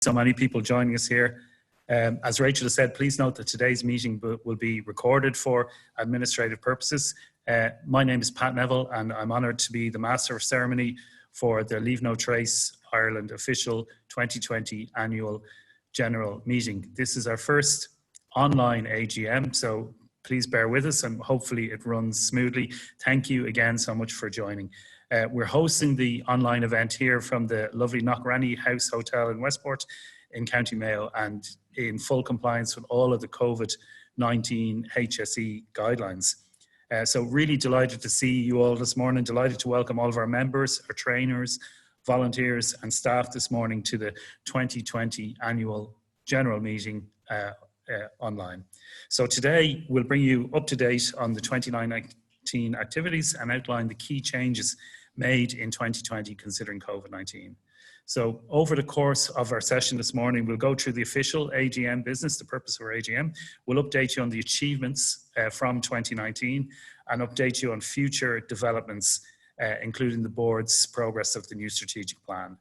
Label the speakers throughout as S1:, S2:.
S1: So many people joining us here. As Rachel has said, please note that today's meeting will be recorded for administrative purposes. My name is Pat Neville and I'm honoured to be the Master of Ceremony for the Leave No Trace Ireland official 2020 annual general meeting. This is our first online AGM, so please bear with us and hopefully it runs smoothly. Thank you again so much for joining. We're hosting the online event here from the lovely Knockranny House Hotel in Westport in County Mayo and in full compliance with all of the COVID-19 HSE guidelines. So really delighted to see you all this morning, delighted to welcome all of our members, our trainers, volunteers and staff this morning to the 2020 annual general meeting online. So today we'll bring you up to date on the 2019 activities and outline the key changes made in 2020 considering COVID-19. So over the course of our session this morning, we'll go through the official AGM business, the purpose of our AGM. We'll update you on the achievements from 2019 and update you on future developments, including the board's progress of the new strategic plan.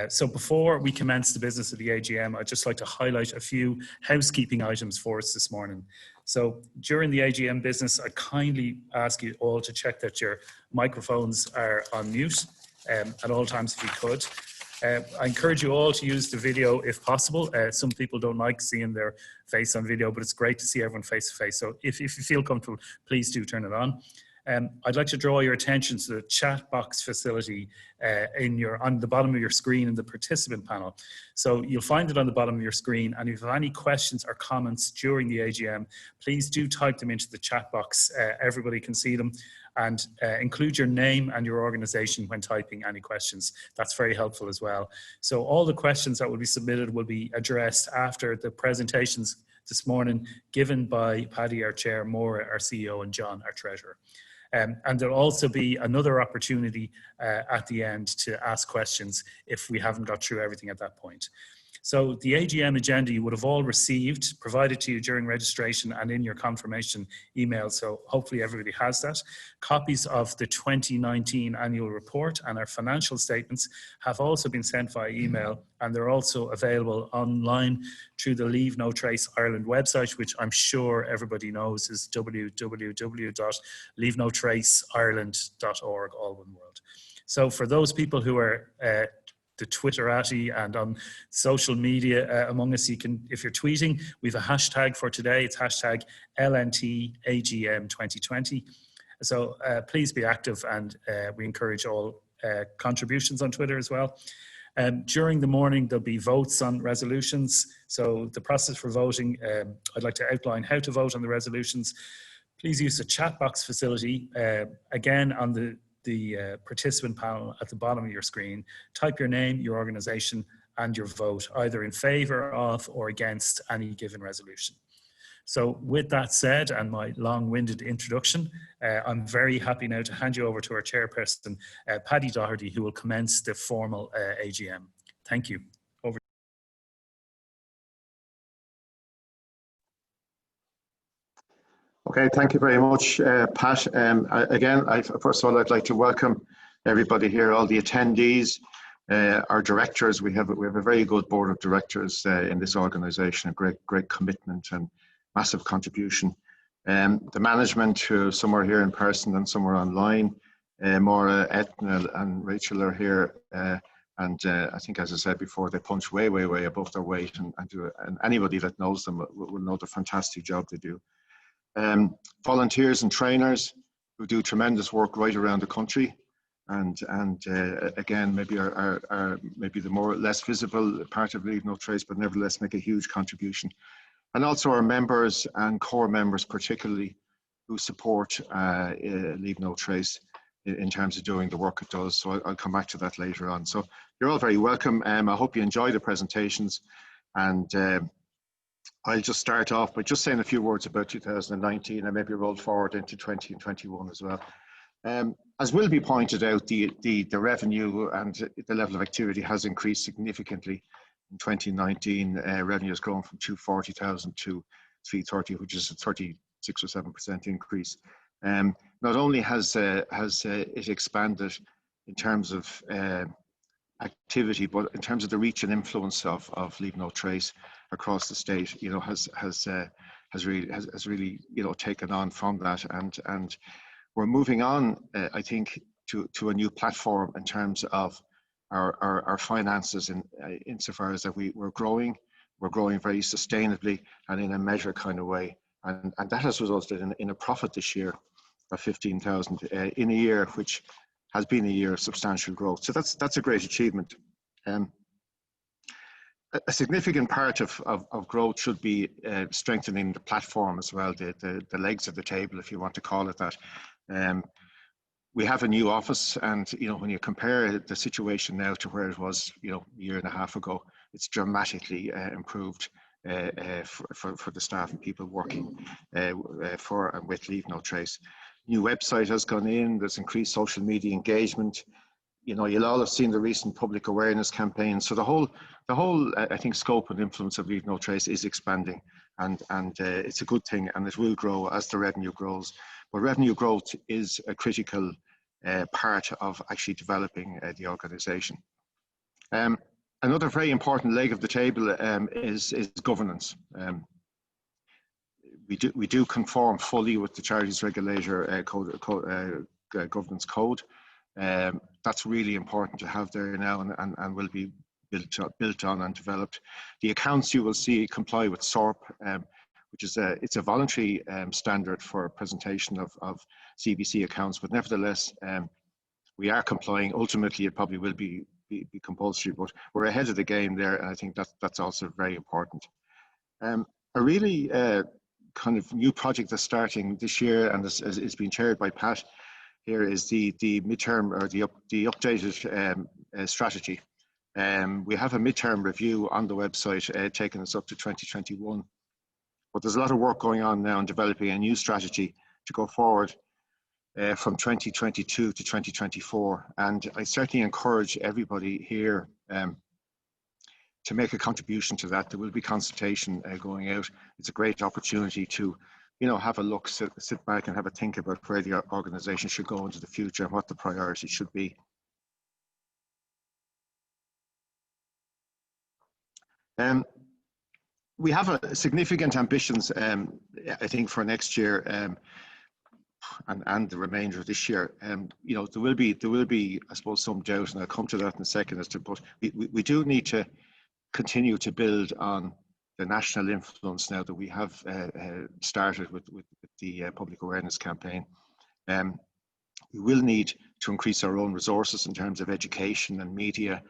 S1: So before we commence the business of the AGM, I'd just like to highlight a few housekeeping items for us this morning. So during the AGM business, I kindly ask you all to check that your microphones are on mute at all times if you could. I encourage you all to use the video if possible. Some people don't like seeing their face on video, but it's great to see everyone face to face. So if you feel comfortable, please do turn it on. I'd like to draw your attention to the chat box facility on the bottom of your screen in the participant panel. So you'll find it on the bottom of your screen, and if you have any questions or comments during the AGM, please do type them into the chat box. Everybody can see them, and include your name and your organisation when typing any questions. That's very helpful as well. So all the questions that will be submitted will be addressed after the presentations this morning given by Paddy, our chair, Maura, our CEO, and John, our treasurer. And there'll also be another opportunity at the end to ask questions if we haven't got through everything at that point. So the AGM agenda you would have all received, provided to you during registration and in your confirmation email, so hopefully everybody has that. Copies of the 2019 annual report and our financial statements have also been sent via email, and they're also available online through the Leave No Trace Ireland website, which I'm sure everybody knows is www.leavenotraceireland.org, all one word. So for those people who are the Twitterati and on social media among us, you can, if you're tweeting, we have a hashtag for today. It's hashtag LNTAGM2020. So please be active, and we encourage all contributions on Twitter as well. During the morning, there'll be votes on resolutions. So the process for voting, I'd like to outline how to vote on the resolutions. Please use the chat box facility, again on the participant panel at the bottom of your screen. Type your name, your organisation and your vote, either in favour of or against any given resolution. So with that said, and my long-winded introduction, I'm very happy now to hand you over to our chairperson, Paddy Doherty, who will commence the formal AGM. Thank you. Over.
S2: Okay, thank you very much, Pat. Again, first of all, I'd like to welcome everybody here, all the attendees, our directors. We have a very good board of directors in this organisation, a great commitment and massive contribution. The management, who some are here in person and some are online. Maura, Etna and Rachel are here, and I think, as I said before, they punch way above their weight, and anybody that knows them will know the fantastic job they do. Volunteers and trainers who do tremendous work right around the country, and again, maybe are maybe the less visible part of Leave No Trace, but nevertheless make a huge contribution. And also our members and core members, particularly, who support Leave No Trace in terms of doing the work it does. So I'll come back to that later on. So you're all very welcome. I hope you enjoy the presentations, and I'll just start off by just saying a few words about 2019 and maybe roll forward into 2021 as well. As will be pointed out, the revenue and the level of activity has increased significantly in 2019. Revenue has grown from 240,000 to 330, which is a 36 or 7% increase. Not only has it expanded in terms of activity, but in terms of the reach and influence of Leave No Trace across the state, has really taken on from that, and we're moving on, I think, to a new platform in terms of our finances, insofar as that we're growing very sustainably and in a measured kind of way, and that has resulted in a profit this year of 15,000 in a year which has been a year of substantial growth. So that's a great achievement. A significant part of growth should be strengthening the platform as well, the legs of the table, if you want to call it that. We have a new office, and when you compare the situation now to where it was a year and a half ago, it's dramatically improved for the staff and people working for and with Leave No Trace. New website has gone in. There's increased social media engagement. You'll all have seen the recent public awareness campaign. So the whole I think scope and influence of Leave No Trace is expanding, and it's a good thing, and it will grow as the revenue grows. But revenue growth is a critical part of actually developing the organisation. Another very important leg of the table is governance. We do conform fully with the Charities Regulator governance code. That's really important to have there now, and will be built on and developed. The accounts you will see comply with SORP, which is it's a voluntary standard for presentation of CBC accounts, but nevertheless, we are complying. Ultimately, it probably will be compulsory, but we're ahead of the game there, and I think that's also very important. A really kind of new project that's starting this year, and is being chaired by Pat here, is the midterm, or the updated strategy. We have a midterm review on the website taking us up to 2021, but there's a lot of work going on now in developing a new strategy to go forward from 2022 to 2024, and I certainly encourage everybody here to make a contribution to that. There will be consultation going out. It's a great opportunity to have a look, sit back and have a think about where the organisation should go into the future and what the priorities should be. We have a significant ambitions, I think, for next year and the remainder of this year. There will be, I suppose, some doubt, and I'll come to that in a second, but we do need to continue to build on the national influence now that we have started with the public awareness campaign. We will need to increase our own resources in terms of education and media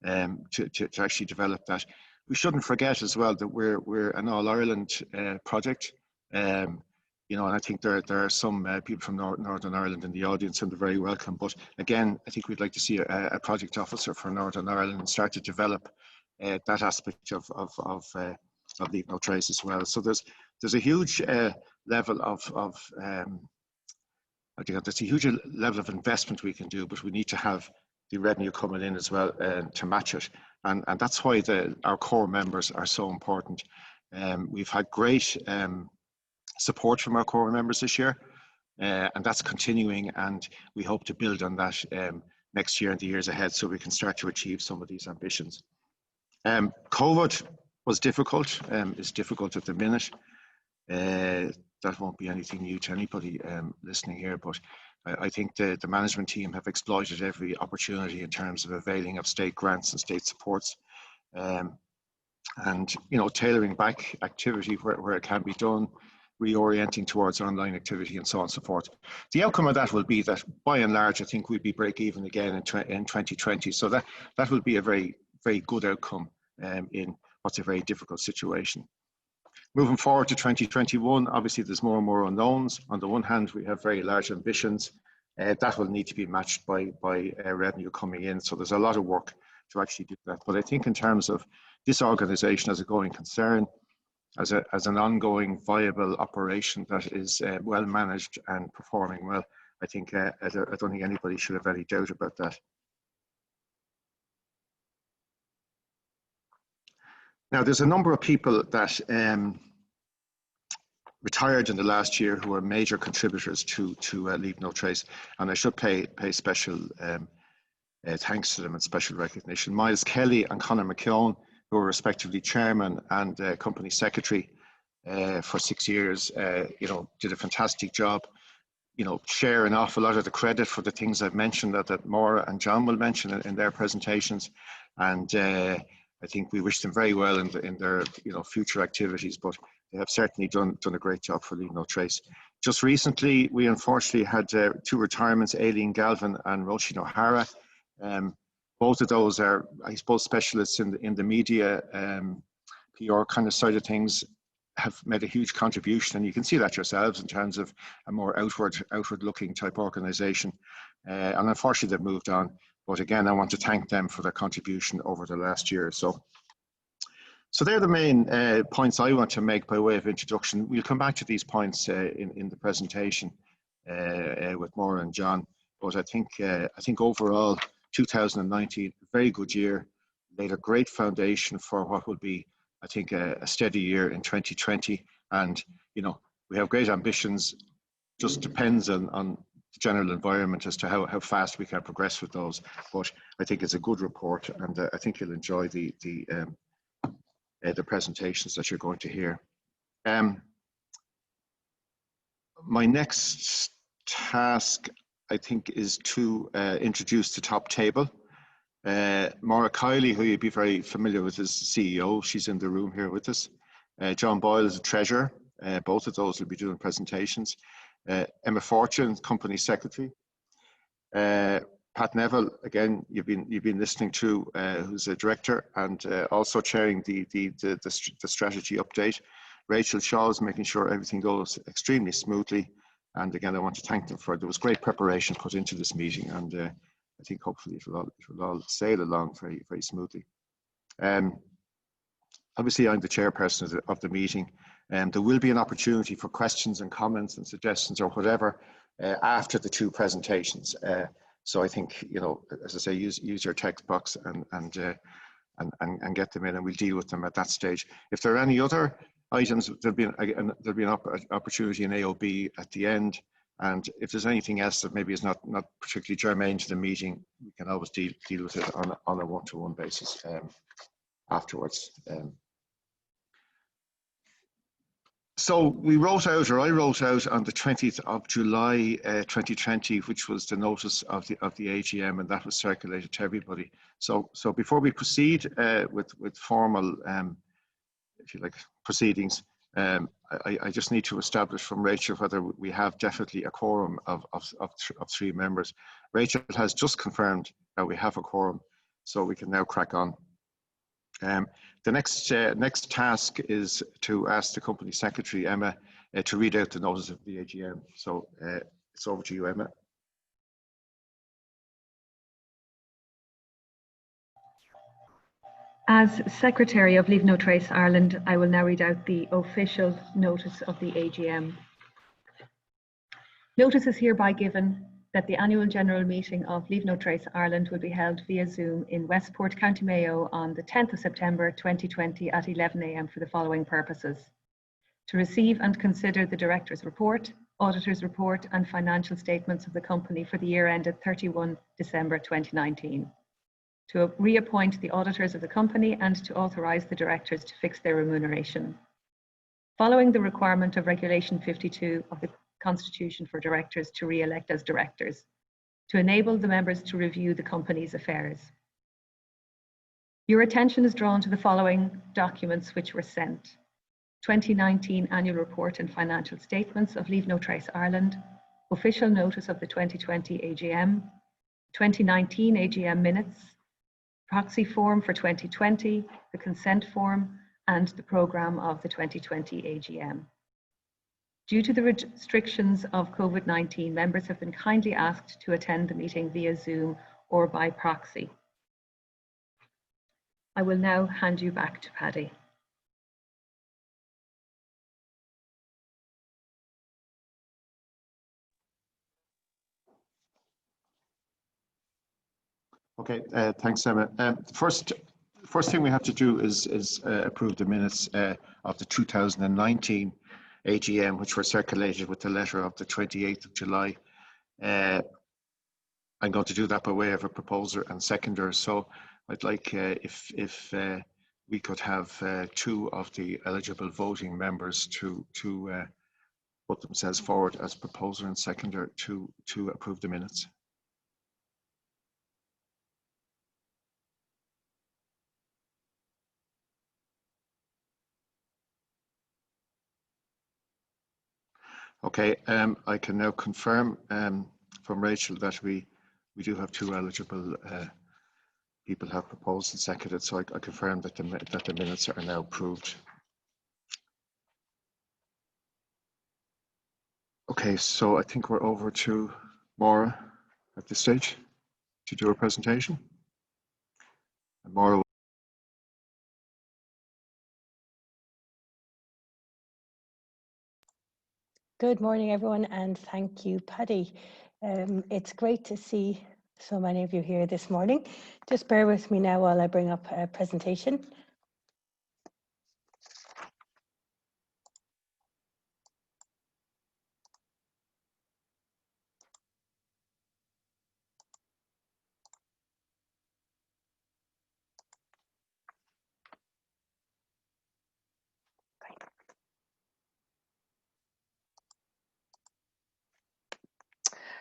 S2: to actually develop that. We shouldn't forget as well that we're an All-Ireland project. And I think there are some people from Northern Ireland in the audience, and they're very welcome. But again, I think we'd like to see a project officer for Northern Ireland and start to develop that aspect of Leave No Trace as well. So there's a huge level of I think there's a huge level of investment we can do, but we need to have the revenue coming in as well to match it, and that's why our core members are so important. We've had great support from our core members this year, and that's continuing, and we hope to build on that next year and the years ahead, so we can start to achieve some of these ambitions. COVID was difficult, it's difficult at the minute. That won't be anything new to anybody listening here, but I think the management team have exploited every opportunity in terms of availing of state grants and state supports, and tailoring back activity where it can be done, reorienting towards online activity, and so on and so forth. The outcome of that will be that, by and large, I think we'll be break even again in 2020. So that will be a very, very good outcome in what's a very difficult situation. Moving forward to 2021, obviously there's more and more unknowns. On the one hand, we have very large ambitions that will need to be matched by revenue coming in. So there's a lot of work to actually do that. But I think in terms of this organisation as a going concern, as an ongoing viable operation that is well managed and performing well, I think I don't think anybody should have any doubt about that. Now, there's a number of people that retired in the last year who are major contributors to Leave No Trace, and I should pay special thanks to them and special recognition. Miles Kelly and Conor McKeown, who were respectively chairman and company secretary for 6 years, did a fantastic job. Share an awful lot of the credit for the things I've mentioned that Maura and John will mention in their presentations. And I think we wish them very well in their future activities, but they have certainly done a great job for Leave No Trace. Just recently, we unfortunately had 2 retirements, Aileen Galvin and Roisin O'Hara. Both of those are, I suppose, specialists in the media, PR kind of side of things, have made a huge contribution, and you can see that yourselves in terms of a more outward looking type organisation. And unfortunately, they've moved on. But again, I want to thank them for their contribution over the last year or so. So they're the main points I want to make by way of introduction. We'll come back to these points in the presentation with Maura and John. But I think overall, 2019, a very good year, laid a great foundation for what will be, I think, a steady year in 2020. And, we have great ambitions. Just depends on the general environment as to how fast we can progress with those. But I think it's a good report, and I think you'll enjoy the presentations that you're going to hear. My next task, I think, is to introduce the top table. Maura Kiley, who you'd be very familiar with, is the CEO. She's in the room here with us. John Boyle is the treasurer. Both of those will be doing presentations. Emma Fortune, company secretary. Pat Neville, again, you've been listening to, who's a director and also chairing the strategy update. Rachel Shaw is making sure everything goes extremely smoothly. And again, I want to thank them there was great preparation put into this meeting, and I think hopefully it will all sail along very, very smoothly. Obviously, I'm the chairperson of the meeting, and there will be an opportunity for questions and comments and suggestions or whatever after the 2 presentations. So I think, as I say, use your text box and get them in, and we'll deal with them at that stage. If there are any other items, there'll be an opportunity in AOB at the end. And if there's anything else that maybe is not particularly germane to the meeting, we can always deal with it on a one-to-one basis afterwards. So I wrote out on the 20th of July 2020, which was the notice of the AGM, and that was circulated to everybody. So before we proceed with formal, if you like, proceedings, I just need to establish from Rachel whether we have definitely a quorum of 3 members. Rachel has just confirmed that we have a quorum, so we can now crack on. The next task is to ask the company secretary, Emma, to read out the notice of the AGM. So it's over to you, Emma.
S3: As Secretary of Leave No Trace Ireland, I will now read out the official notice of the AGM. Notice is hereby given that the annual general meeting of Leave No Trace Ireland will be held via Zoom in Westport, County Mayo on the 10th of September 2020 at 11 a.m. for the following purposes: to receive and consider the Director's report, Auditor's report and financial statements of the company for the year ended 31 December 2019, to reappoint the auditors of the company and to authorise the directors to fix their remuneration. Following the requirement of Regulation 52 of the Constitution for directors to re-elect as directors, to enable the members to review the company's affairs. Your attention is drawn to the following documents which were sent: 2019 Annual Report and Financial Statements of Leave No Trace Ireland, official notice of the 2020 AGM, 2019 AGM minutes, proxy form for 2020, the consent form, and the programme of the 2020 AGM. Due to the restrictions of COVID-19, members have been kindly asked to attend the meeting via Zoom or by proxy. I will now hand you back to Paddy.
S2: Okay, thanks, Emma. First thing we have to do is approve the minutes of the 2019 AGM, which were circulated with the letter of the 28th of July. I'm going to do that by way of a proposer and seconder. So I'd like if we could have two of the eligible voting members to put themselves forward as proposer and seconder to approve the minutes. Okay, I can now confirm from Rachel that we do have two eligible people have proposed and seconded, so I confirm that the minutes are now approved. Okay, so I think we're over to Maura at this stage to do a presentation. And Maura.
S4: Good morning, everyone, and thank you, Paddy. It's great to see so many of you here this morning. Just bear with me now while I bring up a presentation.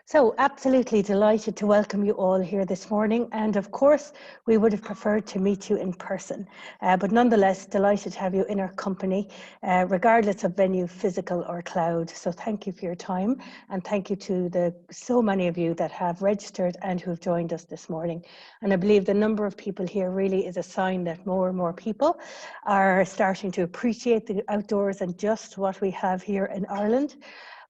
S4: So absolutely delighted to welcome you all here this morning. And of course, we would have preferred to meet you in person, but nonetheless, delighted to have you in our company, regardless of venue, physical or cloud. So thank you for your time, and thank you to the so many of you that have registered and who've joined us this morning. And I believe the number of people here really is a sign that more and more people are starting to appreciate the outdoors and just what we have here in Ireland.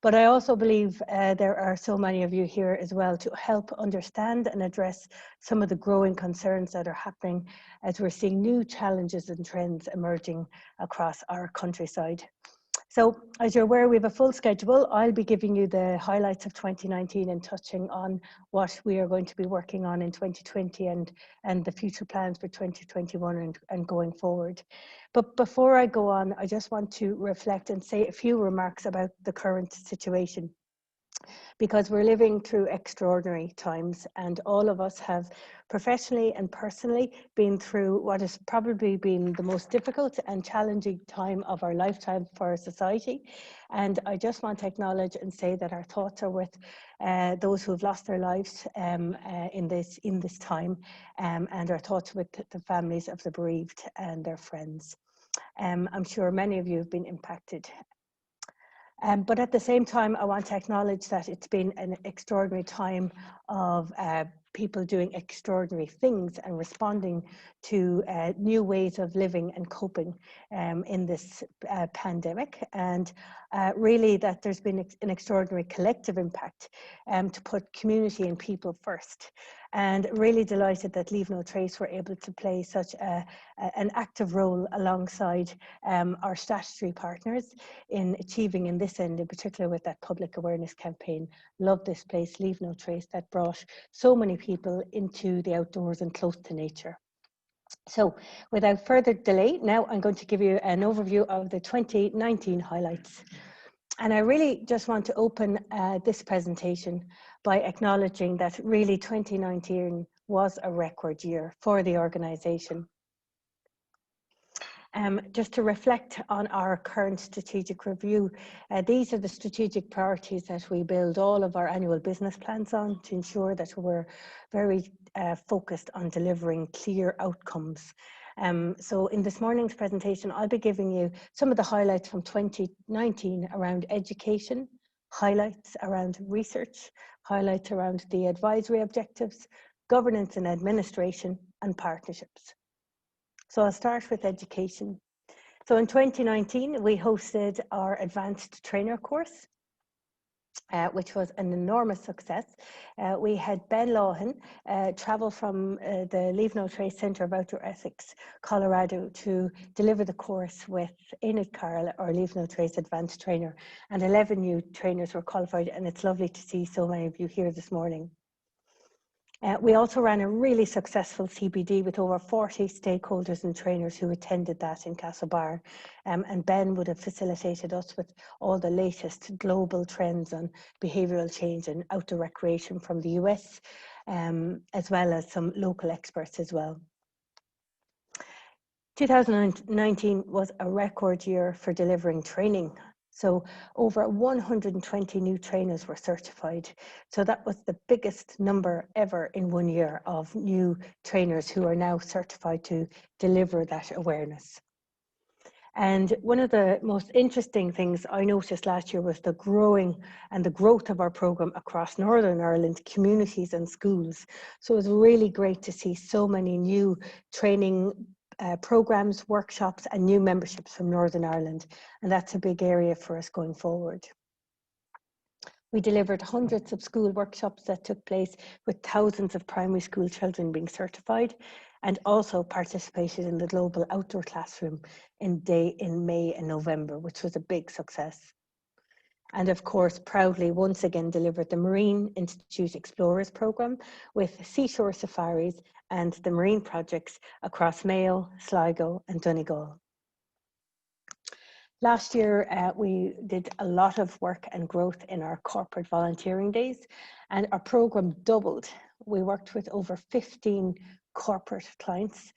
S4: But I also believe there are so many of you here as well to help understand and address some of the growing concerns that are happening as we're seeing new challenges and trends emerging across our countryside. So as you're aware, we have a full schedule. I'll be giving you the highlights of 2019 and touching on what we are going to be working on in 2020 and the future plans for 2021 and going forward. But before I go on, I just want to reflect and say a few remarks about the current situation, because we're living through extraordinary times, and all of us have professionally and personally been through what has probably been the most difficult and challenging time of our lifetime for our society. And I just want to acknowledge and say that our thoughts are with those who have lost their lives in this time, and our thoughts with the families of the bereaved and their friends. I'm sure many of you have been impacted. But at the same time, I want to acknowledge that it's been an extraordinary time of people doing extraordinary things and responding to new ways of living and coping in this pandemic. And really that there's been an extraordinary collective impact to put community and people first. And really delighted that Leave No Trace were able to play such an active role alongside our statutory partners in achieving in this end, in particular with that public awareness campaign, Love This Place, Leave No Trace, that brought so many people into the outdoors and close to nature. So without further delay, now I'm going to give you an overview of the 2019 highlights. And I really just want to open this presentation by acknowledging that really 2019 was a record year for the organisation. Just to reflect on our current strategic review, these are the strategic priorities that we build all of our annual business plans on to ensure that we're very focused on delivering clear outcomes. So in this morning's presentation, I'll be giving you some of the highlights from 2019 around education, highlights around research, highlights around the advisory objectives, governance and administration, and partnerships. So I'll start with education. So in 2019, we hosted our advanced trainer course, which was an enormous success. We had Ben Lawhan travel from the Leave No Trace Centre of Outdoor Ethics, Colorado, to deliver the course with Enid Carroll, our Leave No Trace advanced trainer, and 11 new trainers were qualified, and it's lovely to see so many of you here this morning. We also ran a really successful CPD with over 40 stakeholders and trainers who attended that in Castlebar. And Ben would have facilitated us with all the latest global trends on behavioural change and outdoor recreation from the US, as well as some local experts as well. 2019 was a record year for delivering training. So over 120 new trainers were certified. So that was the biggest number ever in 1 year of new trainers who are now certified to deliver that awareness. And one of the most interesting things I noticed last year was the growing and the growth of our programme across Northern Ireland, communities and schools. So it was really great to see so many new training programmes, workshops and new memberships from Northern Ireland. And that's a big area for us going forward. We delivered hundreds of school workshops that took place with thousands of primary school children being certified, and also participated in the Global Outdoor Classroom in May and November, which was a big success. And of course, proudly once again delivered the Marine Institute Explorers programme with seashore safaris and the marine projects across Mayo, Sligo and Donegal. Last year, we did a lot of work and growth in our corporate volunteering days, and our programme doubled. We worked with over 15 corporate clients.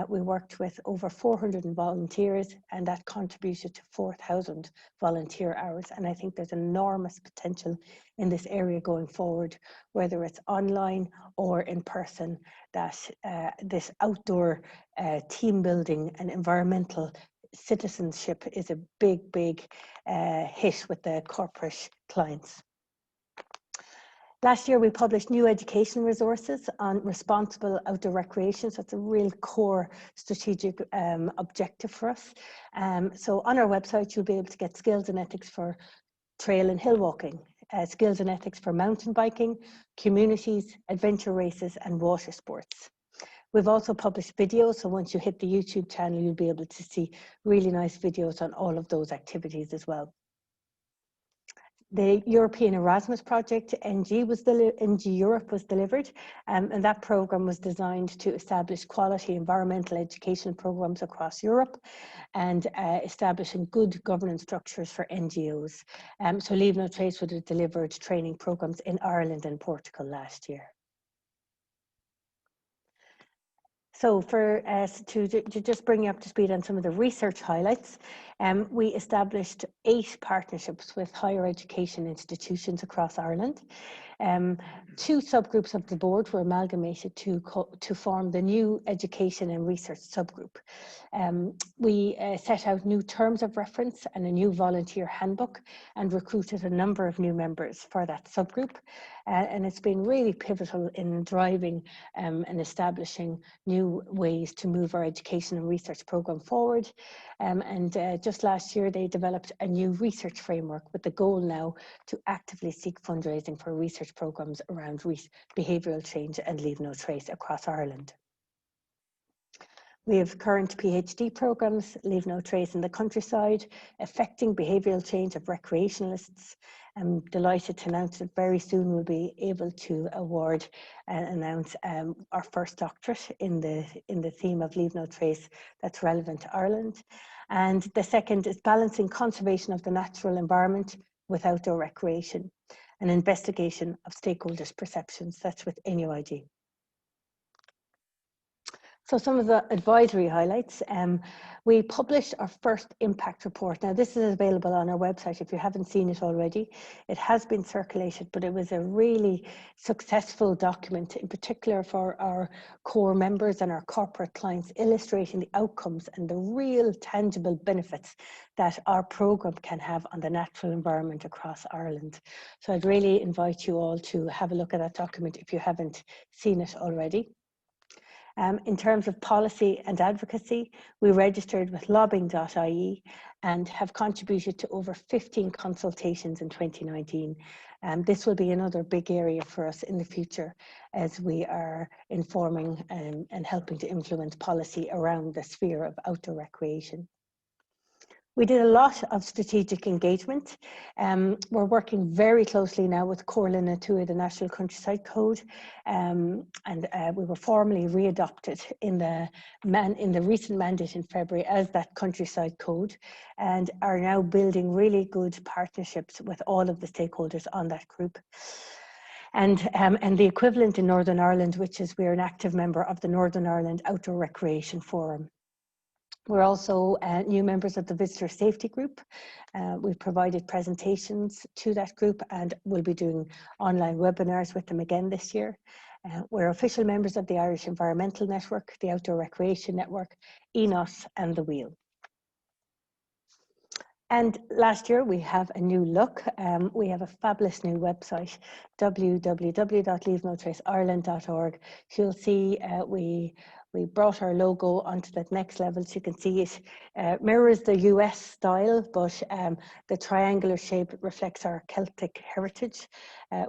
S4: We worked with over 400 volunteers, and that contributed to 4,000 volunteer hours. And I think there's enormous potential in this area going forward, whether it's online or in person, that this outdoor team building and environmental citizenship is a big hit with the corporate clients. Last year, we published new education resources on responsible outdoor recreation. So it's a real core strategic objective for us. So on our website, you'll be able to get skills and ethics for trail and hill walking, skills and ethics for mountain biking, communities, adventure races, and water sports. We've also published videos, so once you hit the YouTube channel, you'll be able to see really nice videos on all of those activities as well. The European Erasmus project, NG Europe, was delivered, and that programme was designed to establish quality environmental education programmes across Europe and establishing good governance structures for NGOs. So Leave No Trace would have delivered training programmes in Ireland and Portugal last year. So for us to just bring you up to speed on some of the research highlights, we established 8 partnerships with higher education institutions across Ireland. 2 subgroups of the board were amalgamated to form the new education and research subgroup. We set out new terms of reference and a new volunteer handbook and recruited a number of new members for that subgroup. And it's been really pivotal in driving and establishing new ways to move our education and research programme forward. And just last year, they developed a new research framework with the goal now to actively seek fundraising for research programmes around behavioural change and Leave No Trace across Ireland. We have current PhD programmes, Leave No Trace in the Countryside, affecting behavioural change of recreationalists. I'm delighted to announce that very soon we'll be able to award and announce our first doctorate in the theme of Leave No Trace that's relevant to Ireland. And the second is balancing conservation of the natural environment with outdoor recreation, an investigation of stakeholders' perceptions. That's with NUIG. So some of the advisory highlights, we published our first impact report. Now this is available on our website if you haven't seen it already. It has been circulated, but it was a really successful document, in particular for our core members and our corporate clients, illustrating the outcomes and the real tangible benefits that our programme can have on the natural environment across Ireland. So I'd really invite you all to have a look at that document if you haven't seen it already. In terms of policy and advocacy, we registered with lobbying.ie and have contributed to over 15 consultations in 2019. This will be another big area for us in the future as we are informing and helping to influence policy around the sphere of outdoor recreation. We did a lot of strategic engagement. We're working very closely now with Comhairle na Tua, the National Countryside Code, and we were formally readopted in the recent mandate in February as that Countryside Code, and are now building really good partnerships with all of the stakeholders on that group. and the equivalent in Northern Ireland, which is we're an active member of the Northern Ireland Outdoor Recreation Forum. We're also new members of the Visitor Safety Group. We've provided presentations to that group and we'll be doing online webinars with them again this year. We're official members of the Irish Environmental Network, the Outdoor Recreation Network, ENOS and the Wheel. And last year we have a new look. We have a fabulous new website, www.leavenotraceireland.org. You'll see we brought our logo onto that next level, so you can see it mirrors the US style, but the triangular shape reflects our Celtic heritage,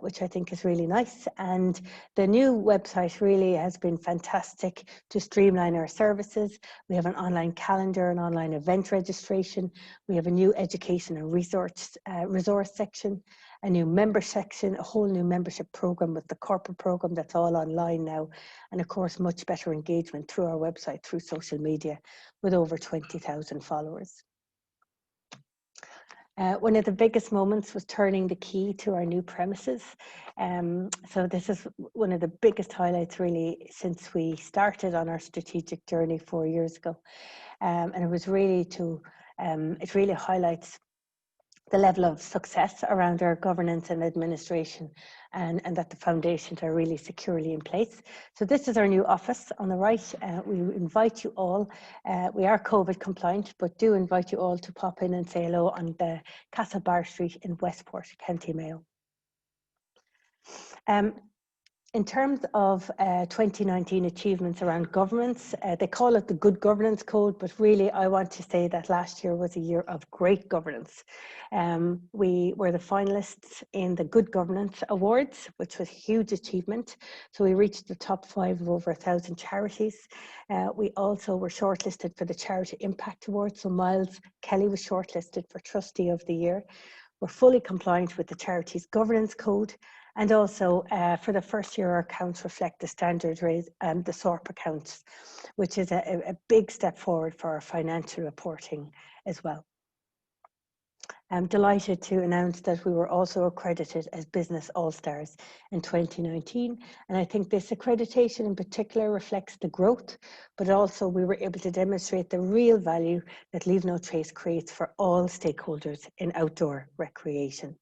S4: which I think is really nice. And the new website really has been fantastic to streamline our services. We have an online calendar, an online event registration. We have a new education and resource section, a new member section, a whole new membership program with the corporate program that's all online now, and of course much better engagement through our website, through social media, with over 20,000 followers. One of the biggest moments was turning the key to our new premises. So this is one of the biggest highlights really since we started on our strategic journey 4 years ago. And it was really it really highlights the level of success around our governance and administration, and that the foundations are really securely in place. So this is our new office on the right. We invite you all, we are COVID compliant, but do invite you all to pop in and say hello on the Castlebar Street in Westport, County Mayo. In terms of 2019 achievements around governance, they call it the Good Governance Code, but really I want to say that last year was a year of great governance. We were the finalists in the Good Governance Awards, which was a huge achievement. So we reached the top 5 of over 1,000 charities. We also were shortlisted for the Charity Impact Award. So Miles Kelly was shortlisted for Trustee of the Year. We're fully compliant with the Charities Governance Code. And also, for the first year, our accounts reflect the standard rate and the SORP accounts, which is a big step forward for our financial reporting as well. I'm delighted to announce that we were also accredited as Business All-Stars in 2019. And I think this accreditation in particular reflects the growth, but also we were able to demonstrate the real value that Leave No Trace creates for all stakeholders in outdoor recreation.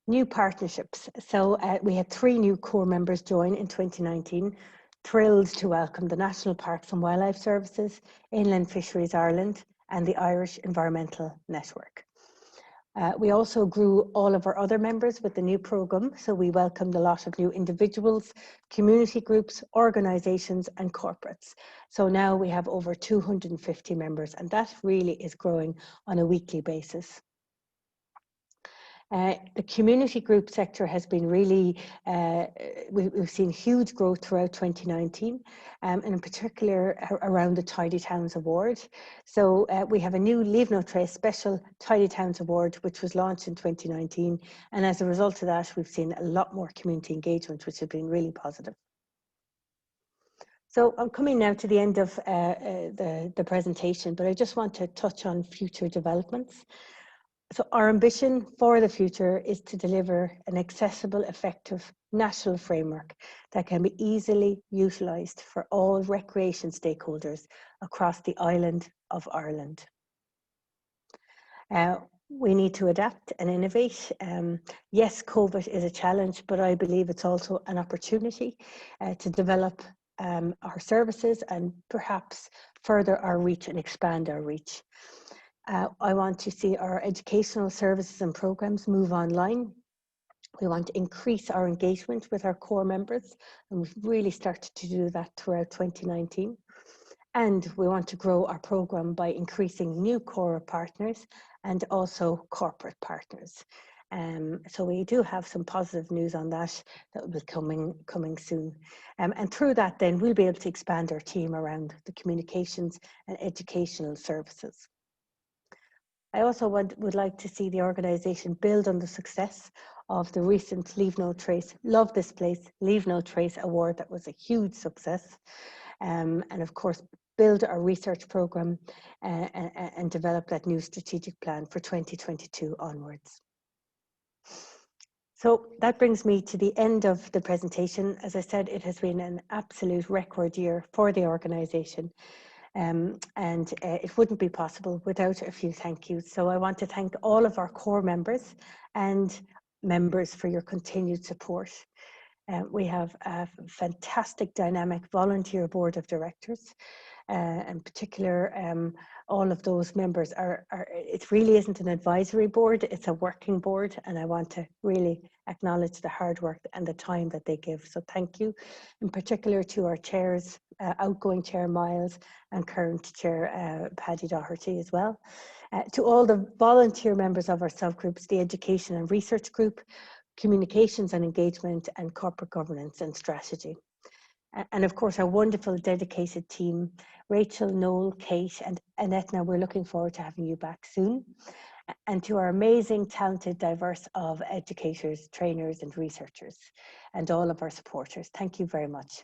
S4: New partnerships. So we had 3 new core members join in 2019. Thrilled to welcome the National Parks and Wildlife Services, Inland Fisheries Ireland, and the Irish Environmental Network. We also grew all of our other members with the new programme. So we welcomed a lot of new individuals, community groups, organisations and corporates. So now we have over 250 members, and that really is growing on a weekly basis. The community group sector has been really, we've seen huge growth throughout 2019, and in particular around the Tidy Towns Award. So we have a new Leave No Trace Special Tidy Towns Award, which was launched in 2019. And as a result of that, we've seen a lot more community engagement, which has been really positive. So I'm coming now to the end of the presentation, but I just want to touch on future developments. So our ambition for the future is to deliver an accessible, effective national framework that can be easily utilised for all recreation stakeholders across the island of Ireland. We need to adapt and innovate. Yes, COVID is a challenge, but I believe it's also an opportunity to develop our services and perhaps further our reach and expand our reach. I want to see our educational services and programs move online. We want to increase our engagement with our core members, and we've really started to do that throughout 2019. And we want to grow our program by increasing new core partners and also corporate partners. So we do have some positive news on that will be coming soon. And through that then we'll be able to expand our team around the communications and educational services. I also would like to see the organisation build on the success of the recent Leave No Trace, Love This Place, Leave No Trace award. That was a huge success. And of course, build our research programme and develop that new strategic plan for 2022 onwards. So that brings me to the end of the presentation. As I said, it has been an absolute record year for the organisation. It wouldn't be possible without a few thank yous. So I want to thank all of our core members and members for your continued support. We have a fantastic dynamic volunteer board of directors. In particular, all of those members it really isn't an advisory board, it's a working board, and I want to really acknowledge the hard work and the time that they give. So thank you in particular to our chairs, outgoing chair Miles and current chair Paddy Doherty as well. To all the volunteer members of our subgroups, the education and research group, communications and engagement, and corporate governance and strategy. And of course, our wonderful dedicated team, Rachel, Noel, Kate, and Etna, we're looking forward to having you back soon. And to our amazing, talented, diverse of educators, trainers, and researchers, and all of our supporters. Thank you very much.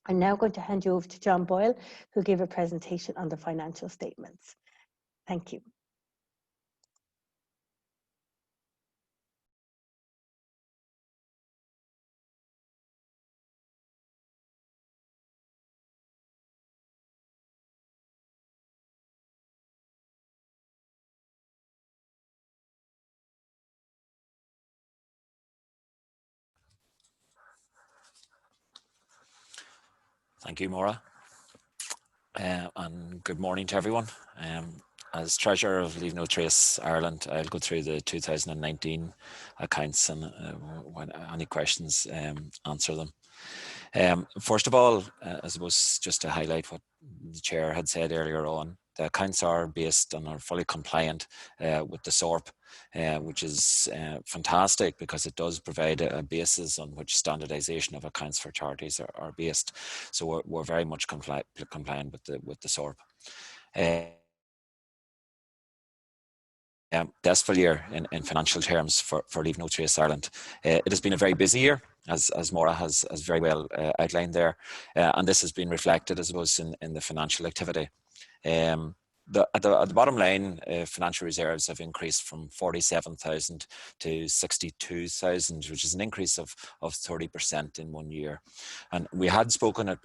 S4: I'm now going to hand you over to John Boyle, who'll give a presentation on the financial statements. Thank you.
S5: Thank you, Maura. And good morning to everyone. As Treasurer of Leave No Trace Ireland, I'll go through the 2019 accounts, and when any questions, answer them. First of all, I suppose just to highlight what the Chair had said earlier on, the accounts are based and are fully compliant with the SORP, which is fantastic because it does provide a basis on which standardisation of accounts for charities are based. So we're very much compliant with the SORP. Successful year in financial terms for Leave No Trace Ireland. It has been a very busy year, as Maura has very well outlined there, and this has been reflected, I suppose, in the financial activity. At the bottom line, financial reserves have increased from 47,000 to 62,000, which is an increase of 30% in 1 year. And we had spoken at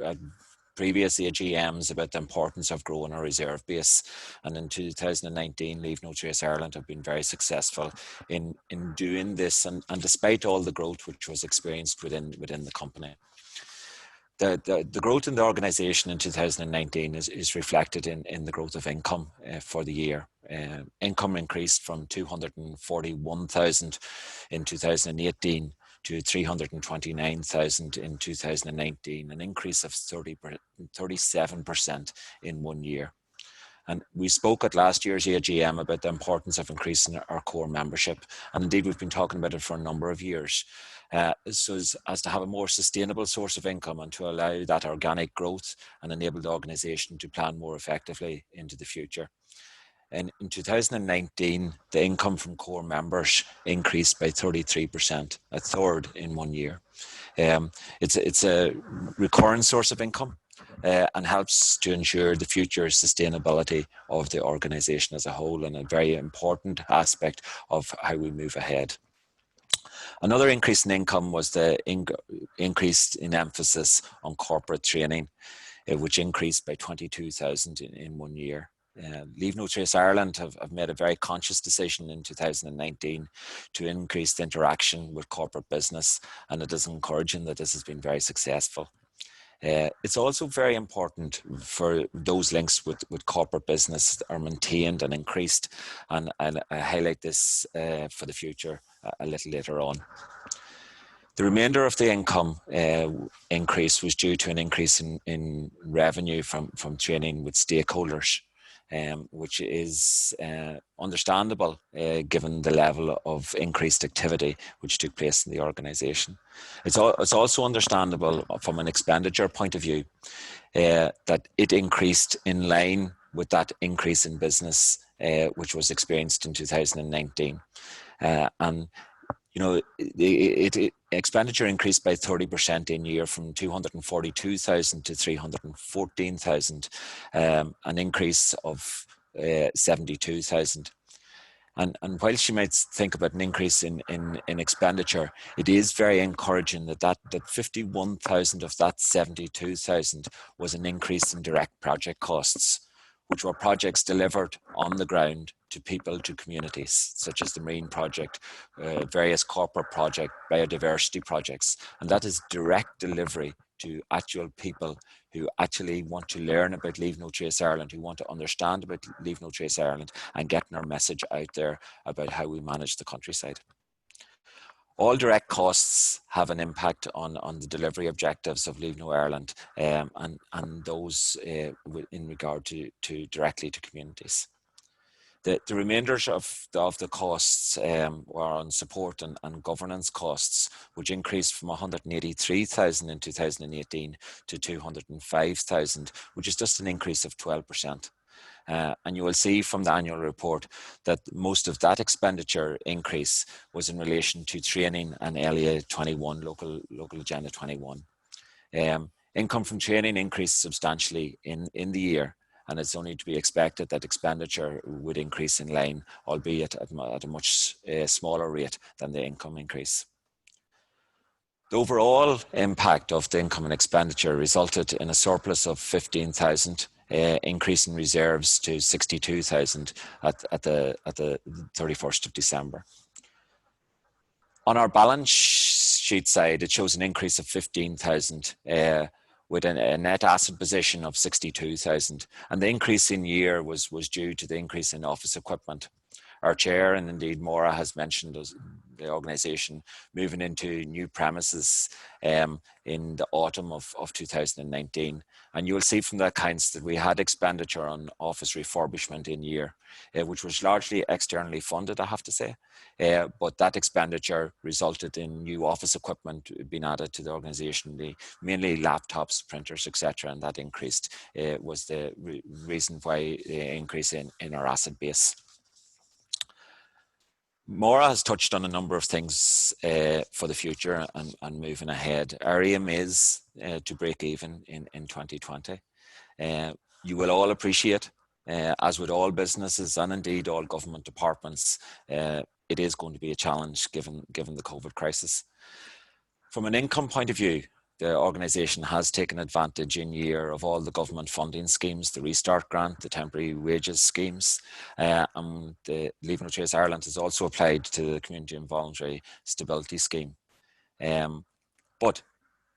S5: previous AGMs about the importance of growing our reserve base, and in 2019 Leave No Trace Ireland have been very successful in doing this, and despite all the growth which was experienced within the company. The growth in the organisation in 2019 is reflected in the growth of income for the year. Income increased from 241,000 in 2018 to 329,000 in 2019, an increase of 37% in 1 year. And we spoke at last year's AGM about the importance of increasing our core membership. And indeed, we've been talking about it for a number of years. So as to have a more sustainable source of income and to allow that organic growth and enable the organisation to plan more effectively into the future. And in 2019, the income from core members increased by 33%, a third in 1 year. It's a recurrent source of income and helps to ensure the future sustainability of the organisation as a whole, and a very important aspect of how we move ahead. Another increase in income was the increase in emphasis on corporate training, which increased by 22,000 in 1 year. Leave No Trace Ireland have made a very conscious decision in 2019 to increase the interaction with corporate business, and it is encouraging that this has been very successful. It's also very important for those links with corporate business that are maintained and increased, and I highlight this for the future a little later on. The remainder of the income increase was due to an increase in revenue from training with stakeholders, which is understandable given the level of increased activity which took place in the organisation. It's also understandable from an expenditure point of view that it increased in line with that increase in business which was experienced in 2019. And you know, expenditure increased by 30% in year from 242,000 to 314,000, an increase of 72,000. And whilst you might think about an increase in expenditure, it is very encouraging that 51,000 of that 72,000 was an increase in direct project costs, which were projects delivered on the ground to people, to communities, such as the Marine Project, various corporate projects, biodiversity projects. And that is direct delivery to actual people who actually want to learn about Leave No Trace Ireland, who want to understand about Leave No Trace Ireland, and getting our message out there about how we manage the countryside. All direct costs have an impact on the delivery objectives of Leave No Ireland, and those in regard to directly to communities. The remainders of the costs were on support and governance costs, which increased from 183,000 in 2018 to 205,000, which is just an increase of 12%. And you will see from the annual report that most of that expenditure increase was in relation to training and LEA 21, local agenda 21. Income from training increased substantially in the year, and it's only to be expected that expenditure would increase in line, albeit at a much smaller rate than the income increase. The overall impact of the income and expenditure resulted in a surplus of 15,000, increase in reserves to 62,000 at the 31st of December. On our balance sheet side, it shows an increase of 15,000 with a net asset position of 62,000. And the increase in year was due to the increase in office equipment. Our chair, and indeed Maura, has mentioned the organisation moving into new premises in the autumn of 2019. And you will see from the accounts that we had expenditure on office refurbishment in year, which was largely externally funded, I have to say. But that expenditure resulted in new office equipment being added to the organisation, mainly laptops, printers, etc. And that increased was the reason why the increase in our asset base. Maura has touched on a number of things for the future and moving ahead. Our aim is to break even in 2020. You will all appreciate, as with all businesses and indeed all government departments, it is going to be a challenge given the COVID crisis. From an income point of view, the organisation has taken advantage in year of all the government funding schemes, the Restart Grant, the temporary wages schemes, and the Leave No Trace Ireland has also applied to the Community and Voluntary Stability Scheme. But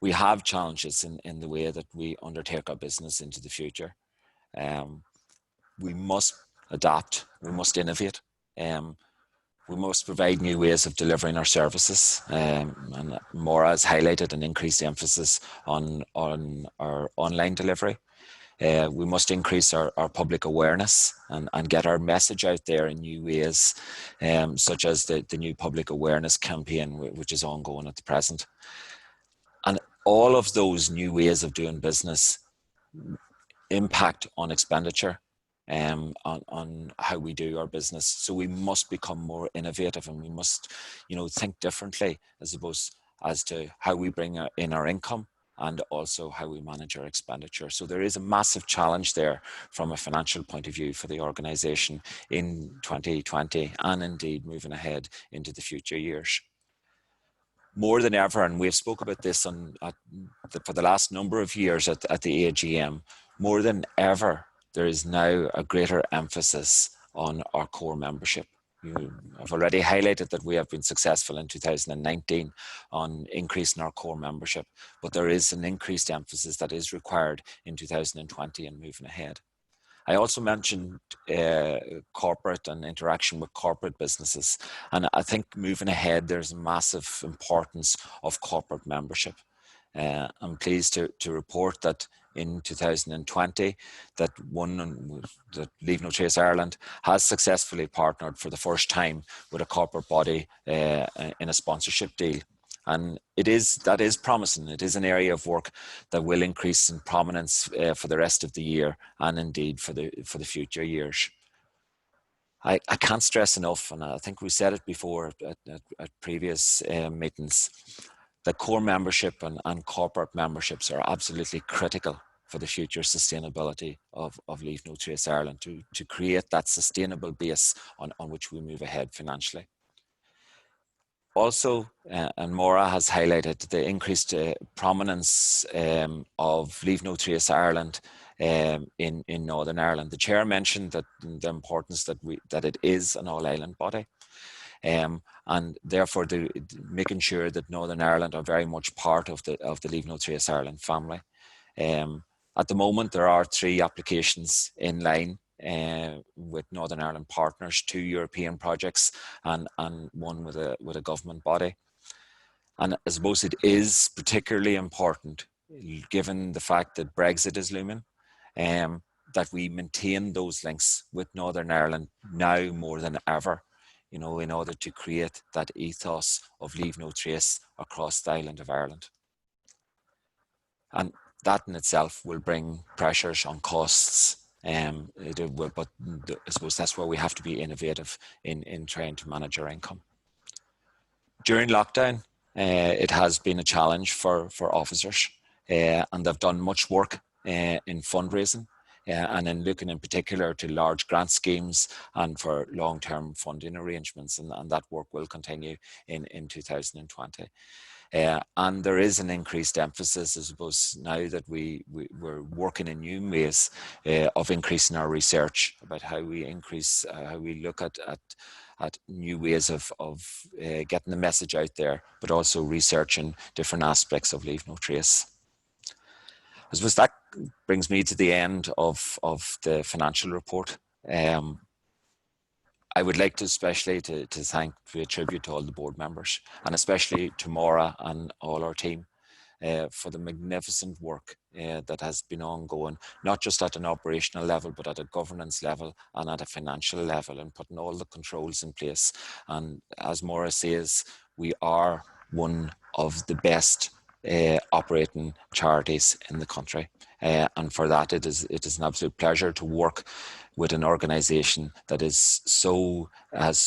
S5: we have challenges in the way that we undertake our business into the future. We must adapt, we must innovate. We must provide new ways of delivering our services, and Maura has highlighted an increased emphasis on our online delivery. We must increase our public awareness and get our message out there in new ways, such as the new public awareness campaign, which is ongoing at the present. And all of those new ways of doing business impact on expenditure. On how we do our business. So we must become more innovative, and we must, think differently, I suppose, as to how we bring in our income and also how we manage our expenditure. So there is a massive challenge there from a financial point of view for the organisation in 2020 and indeed moving ahead into the future years. More than ever, and we've spoke about this for the last number of years at the AGM, more than ever, there is now a greater emphasis on our core membership. I've already highlighted that we have been successful in 2019 on increasing our core membership, but there is an increased emphasis that is required in 2020 and moving ahead. I also mentioned corporate and interaction with corporate businesses, and I think moving ahead, there's a massive importance of corporate membership. I'm pleased to report that in 2020 that Leave No Trace Ireland has successfully partnered for the first time with a corporate body in a sponsorship deal, and that is promising. It is an area of work that will increase in prominence for the rest of the year and indeed for the future years. I can't stress enough, and I think we said it before at previous meetings, that core membership and corporate memberships are absolutely critical for the future sustainability of Leave No Trace Ireland, to create that sustainable base on which we move ahead financially. Also, and Maura has highlighted the increased prominence of Leave No Trace Ireland in Northern Ireland. The Chair mentioned that the importance that it is an all-island body, and therefore making sure that Northern Ireland are very much part of the Leave No Trace Ireland family. At the moment, there are 3 applications in line with Northern Ireland partners, 2 European projects and one with a government body. And I suppose it is particularly important, given the fact that Brexit is looming, that we maintain those links with Northern Ireland now more than ever, you know, in order to create that ethos of Leave No Trace across the island of Ireland. And that in itself will bring pressures on costs. But I suppose that's where we have to be innovative in trying to manage our income. During lockdown, it has been a challenge for officers, and they've done much work in fundraising and in looking in particular to large grant schemes and for long-term funding arrangements, and that work will continue in 2020. And there is an increased emphasis, I suppose, now that we're working in new ways of increasing our research about how we increase, how we look at new ways of getting the message out there, but also researching different aspects of Leave No Trace. I suppose that brings me to the end of the financial report. I would like to especially to thank, pay a tribute to all the board members, and especially to Maura and all our team for the magnificent work that has been ongoing, not just at an operational level, but at a governance level and at a financial level, and putting all the controls in place. And as Maura says, we are one of the best operating charities in the country. And for that, it is an absolute pleasure to work with an organisation that has so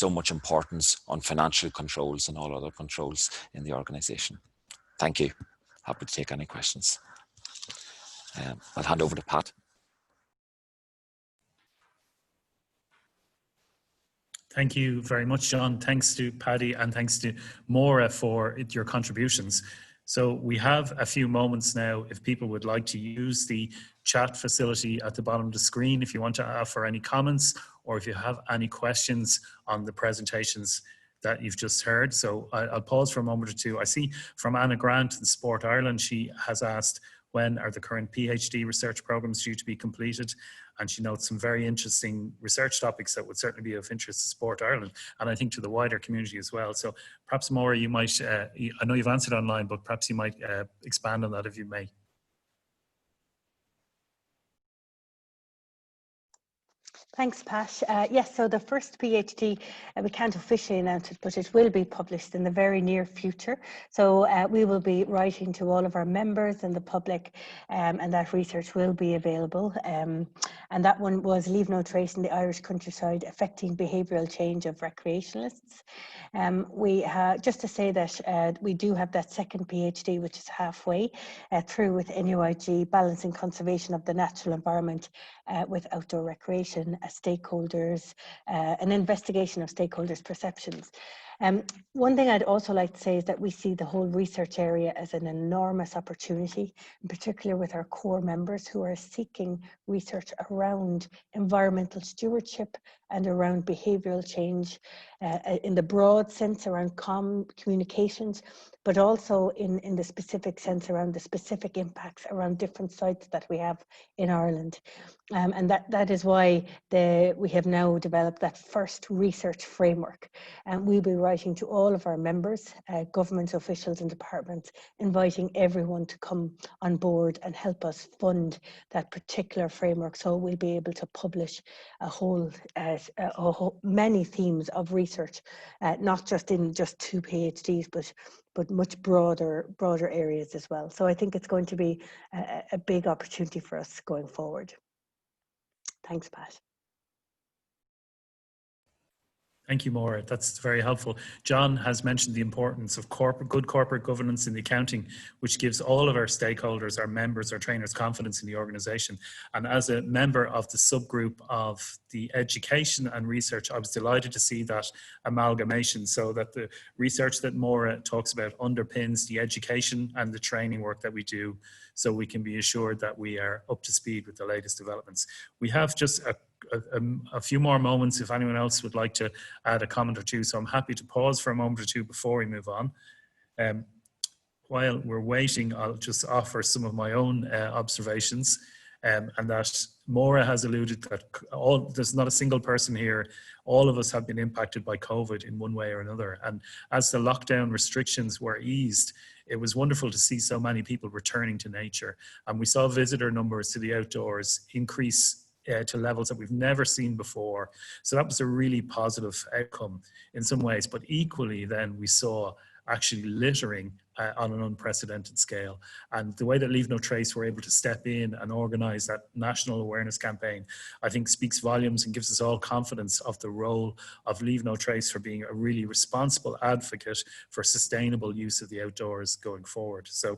S5: much importance on financial controls and all other controls in the organisation. Thank you. Happy to take any questions. I'll hand over to Pat.
S1: Thank you very much, John. Thanks to Paddy and thanks to Maura for your contributions. So we have a few moments now if people would like to use the chat facility at the bottom of the screen, if you want to offer any comments or if you have any questions on the presentations that you've just heard. So I'll pause for a moment or two. I see from Anna Grant in Sport Ireland, she has asked, when are the current PhD research programs due to be completed? And she notes some very interesting research topics that would certainly be of interest to Sport Ireland, and I think to the wider community as well. So perhaps, Maura, you might, I know you've answered online, but perhaps you might expand on that if you may.
S4: Thanks, Pat. Yes, so the first PhD, we can't officially announce it, but it will be published in the very near future. So we will be writing to all of our members and the public, and that research will be available. And that one was Leave No Trace in the Irish Countryside, Affecting Behavioural Change of Recreationalists. Just to say that we do have that second PhD, which is halfway through with NUIG, Balancing Conservation of the Natural Environment with Outdoor Recreation, stakeholders, an investigation of stakeholders' perceptions. One thing I'd also like to say is that we see the whole research area as an enormous opportunity, in particular with our core members who are seeking research around environmental stewardship and around behavioural change in the broad sense around communications, but also in the specific sense around the specific impacts around different sites that we have in Ireland. And that is why we have now developed that first research framework. And we'll be writing to all of our members, government officials and departments, inviting everyone to come on board and help us fund that particular framework. So we'll be able to publish many themes of research, not just in just 2 PhDs, but much broader areas as well. So I think it's going to be a big opportunity for us going forward. Thanks, Pat.
S1: Thank you, Maura. That's very helpful. John has mentioned the importance of good corporate governance in the accounting, which gives all of our stakeholders, our members, our trainers, confidence in the organisation. And as a member of the subgroup of the education and research, I was delighted to see that amalgamation, so that the research that Maura talks about underpins the education and the training work that we do, so we can be assured that we are up to speed with the latest developments. We have just a few more moments if anyone else would like to add a comment or two, so I'm happy to pause for a moment or two before we move on. While we're waiting, I'll just offer some of my own observations, and that Maura has alluded that there's not a single person here. All of us have been impacted by COVID in one way or another, and as the lockdown restrictions were eased, it was wonderful to see so many people returning to nature, and we saw visitor numbers to the outdoors increase to levels that we've never seen before. So that was a really positive outcome in some ways, but equally then we saw actually littering on an unprecedented scale. And the way that Leave No Trace were able to step in and organise that national awareness campaign, I think speaks volumes and gives us all confidence of the role of Leave No Trace for being a really responsible advocate for sustainable use of the outdoors going forward. So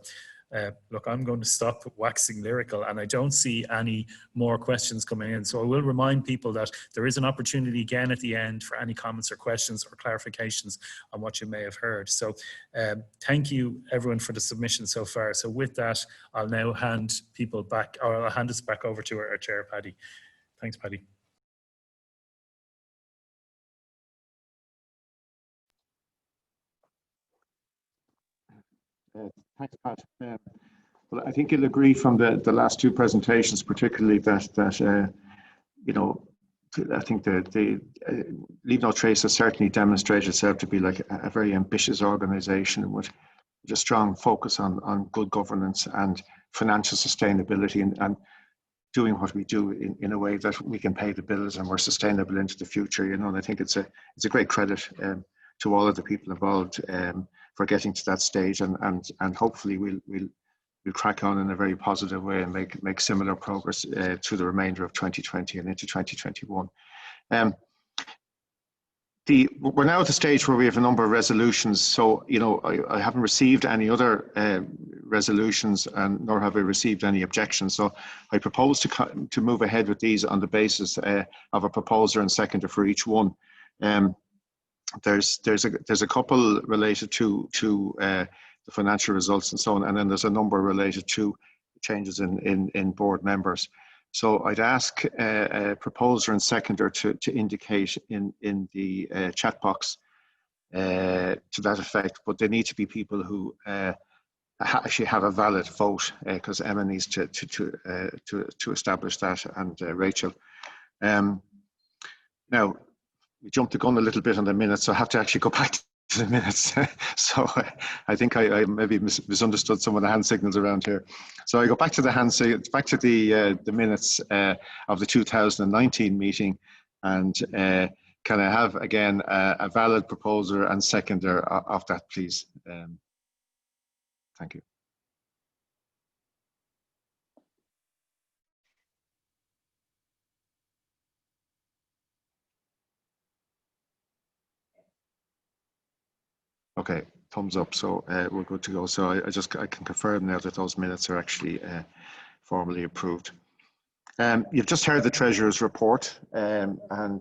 S1: look, I'm going to stop waxing lyrical, and I don't see any more questions coming in. So I will remind people that there is an opportunity again at the end for any comments or questions or clarifications on what you may have heard. So thank you everyone for the submission so far. So with that, I'll now hand people back, or I'll hand us back over to our chair, Paddy. Thanks, Paddy.
S2: Thanks, Pat. Well, I think you'll agree from the last two presentations, particularly that you know, I think the Leave No Trace has certainly demonstrated itself to be like a very ambitious organisation with a strong focus on good governance and financial sustainability, and doing what we do in a way that we can pay the bills and we're sustainable into the future. You know, and I think it's a great credit to all of the people involved for getting to that stage, and hopefully we'll crack on in a very positive way and make similar progress through the remainder of 2020 and into 2021. We're now at the stage where we have a number of resolutions. So, you know, I haven't received any other resolutions, and nor have I received any objections. So I propose to move ahead with these on the basis of a proposer and seconder for each one. There's a couple related to the financial results and so on, and then there's a number related to changes in board members. So I'd ask a proposer and seconder to indicate in the chat box to that effect, but they need to be people who actually have a valid vote, because Emma needs to establish that, and Rachel. Now, we jumped the gun a little bit on the minutes, so I have to actually go back to the minutes. So I think I maybe misunderstood some of the hand signals around here. So I go back to the back to the minutes of the 2019 meeting, and can I have again a valid proposer and seconder of that, please? Thank you. Okay, thumbs up, so we're good to go. So I can confirm now that those minutes are actually formally approved. You've just heard the Treasurer's report, and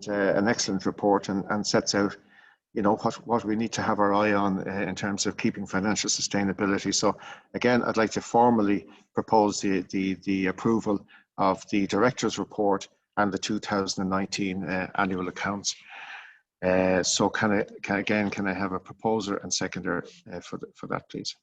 S2: an excellent report, and sets out, you know, what we need to have our eye on in terms of keeping financial sustainability. So again, I'd like to formally propose the approval of the Director's report and the 2019 annual accounts. So can I have a proposer and seconder for that, please?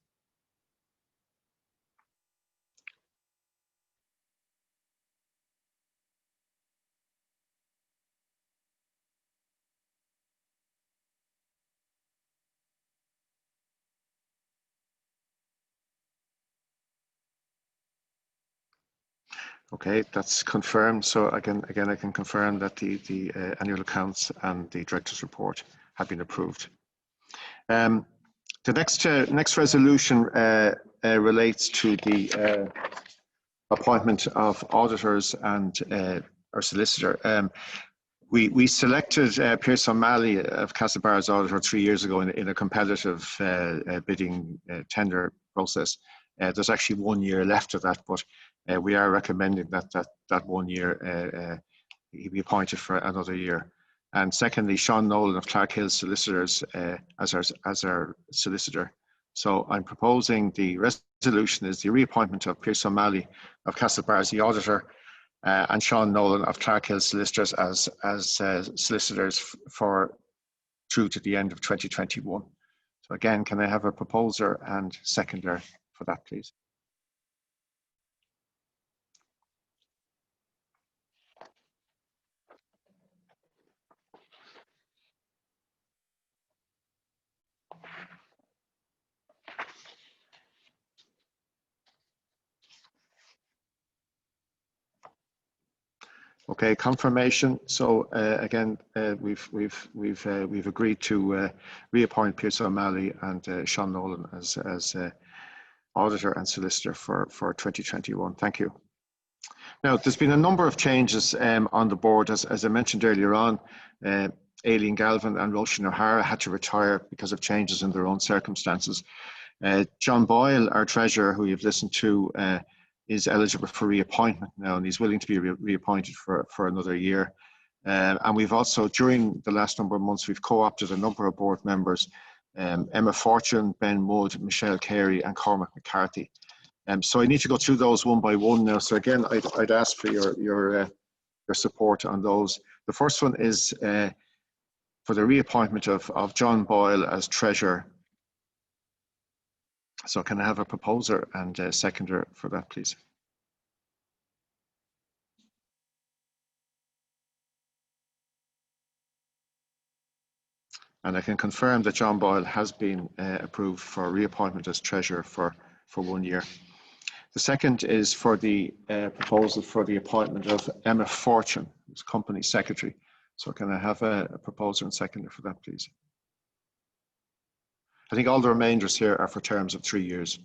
S2: Okay, that's confirmed. So again, I can confirm that the annual accounts and the Director's report have been approved. The next resolution relates to the appointment of auditors and our solicitor. We selected Pierce O'Malley of Castlebar as auditor 3 years ago in a competitive bidding tender process. There's actually 1 year left of that, but we are recommending that 1 year he be appointed for another year. And secondly, Sean Nolan of Clark Hill Solicitors as our solicitor. So I'm proposing the resolution is the reappointment of Pierce O'Malley of Castlebar as the auditor, and Sean Nolan of Clark Hill Solicitors as solicitors for through to the end of 2021. So again, can I have a proposer and seconder for that, please? Okay, confirmation. So again, we've agreed to reappoint Pierce O'Malley and Sean Nolan as auditor and solicitor for 2021. Thank you. Now, there's been a number of changes on the board, as I mentioned earlier on. Aileen Galvin and Roshan O'Hara had to retire because of changes in their own circumstances. John Boyle, our treasurer, who you've listened to, is eligible for reappointment now, and he's willing to be reappointed for another year. And we've also, during the last number of months, we've co-opted a number of board members, Emma Fortune, Ben Wood, Michelle Carey, and Cormac McCarthy. So I need to go through those one by one now. So again, I'd ask for your support on those. The first one is for the reappointment of John Boyle as treasurer. So can I have a proposer and a seconder for that, please? And I can confirm that John Boyle has been approved for reappointment as treasurer for 1 year. The second is for the proposal for the appointment of Emma Fortune as company secretary. So can I have a proposer and seconder for that, please? I think all the remainders here are for terms of 3 years.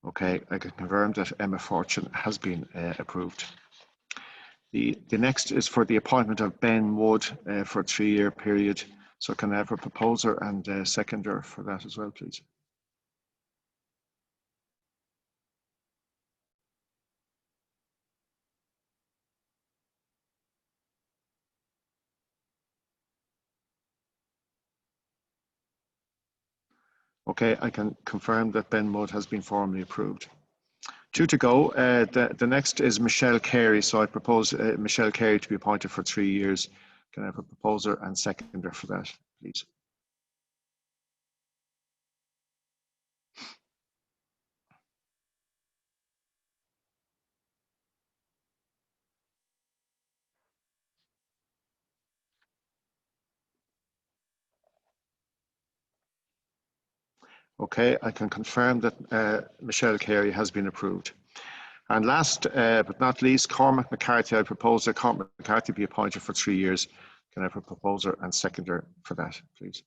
S2: Okay, I can confirm that Emma Fortune has been approved. The next is for the appointment of Ben Wood for a 3-year period. So can I have a proposer and a seconder for that as well, please? Okay, I can confirm that Ben Wood has been formally approved. 2 to go. The next is Michelle Carey. So I propose Michelle Carey to be appointed for 3 years. Can I have a proposer and seconder for that, please? Okay, I can confirm that Michelle Carey has been approved. And last but not least, Cormac McCarthy. I propose that Cormac McCarthy be appointed for 3 years. Can I have a proposer and seconder for that, please?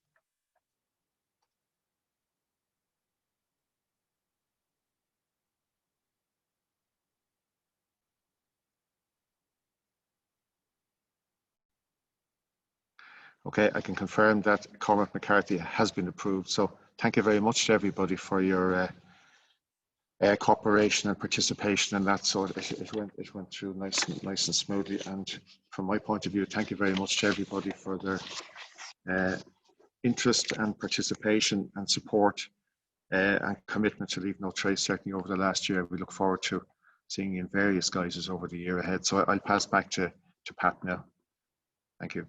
S2: Okay, I can confirm that Cormac McCarthy has been approved. So thank you very much to everybody for your cooperation and participation in that. So it went through nice and smoothly. And from my point of view, thank you very much to everybody for their interest and participation and support and commitment to Leave No Trace, certainly over the last year. We look forward to seeing you in various guises over the year ahead. So I'll pass back to Pat now. Thank you.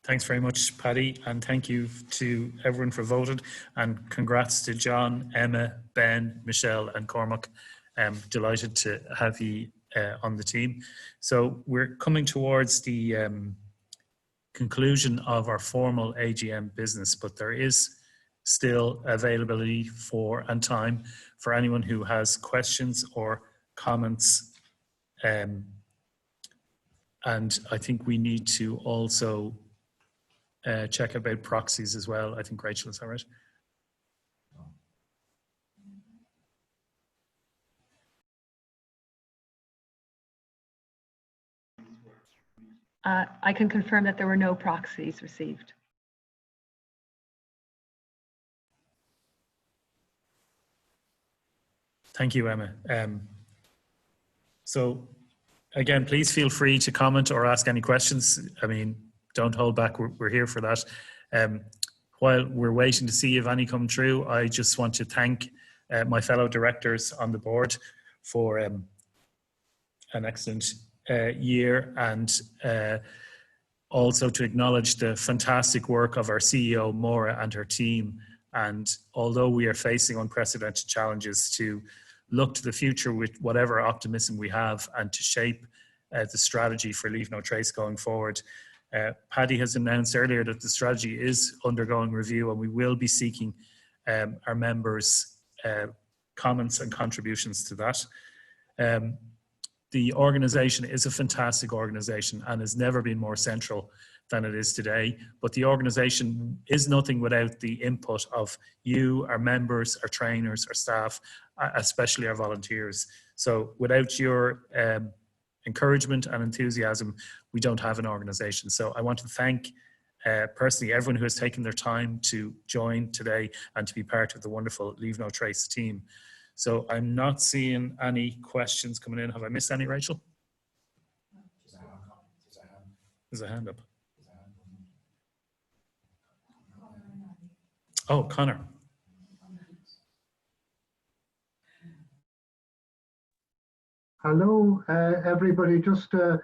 S1: Thanks very much, Paddy, and thank you to everyone for voting, and congrats to John, Emma, Ben, Michelle and Cormac. Delighted to have you on the team. So we're coming towards the conclusion of our formal AGM business, but there is still availability for and time for anyone who has questions or comments. And I think we need to also check about proxies as well. I think Rachel, is that right?
S3: I can confirm that there were no proxies received.
S1: Thank you, Emma. So again, please feel free to comment or ask any questions. I mean, don't hold back. We're here for that. While we're waiting to see if any come through, I just want to thank my fellow directors on the board for an excellent year, and also to acknowledge the fantastic work of our CEO, Maura, and her team. And although we are facing unprecedented challenges, to look to the future with whatever optimism we have and to shape the strategy for Leave No Trace going forward. Paddy has announced earlier that the strategy is undergoing review, and we will be seeking our members' comments and contributions to that. The organisation is a fantastic organisation and has never been more central than it is today. But the organisation is nothing without the input of you, our members, our trainers, our staff, especially our volunteers. So without your encouragement and enthusiasm, we don't have an organisation. So I want to thank personally everyone who has taken their time to join today and to be part of the wonderful Leave No Trace team. So I'm not seeing any questions coming in. Have I missed any, Rachel? There's a hand up. Oh, Connor.
S6: Hello, everybody. Just to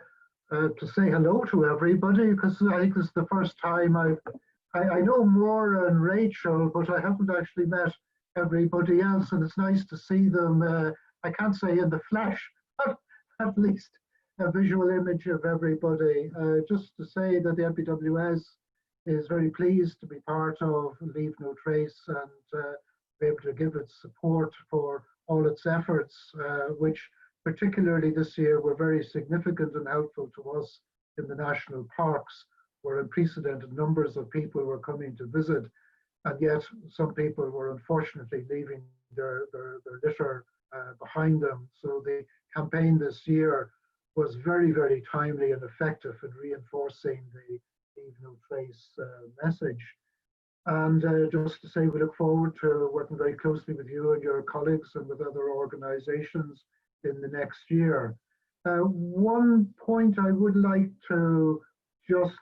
S6: say hello to everybody, because I think this is the first time I know Maura and Rachel, but I haven't actually met everybody else, and it's nice to see them. I can't say in the flesh, but at least a visual image of everybody. Just to say that the MPWS is very pleased to be part of Leave No Trace and be able to give its support for all its efforts, which particularly this year were very significant and helpful to us in the national parks, where unprecedented numbers of people were coming to visit, and yet some people were unfortunately leaving their litter behind them. So the campaign this year was very, very timely and effective in reinforcing the Leave No Trace message. And just to say, we look forward to working very closely with you and your colleagues and with other organisations in the next year. One point I would like to just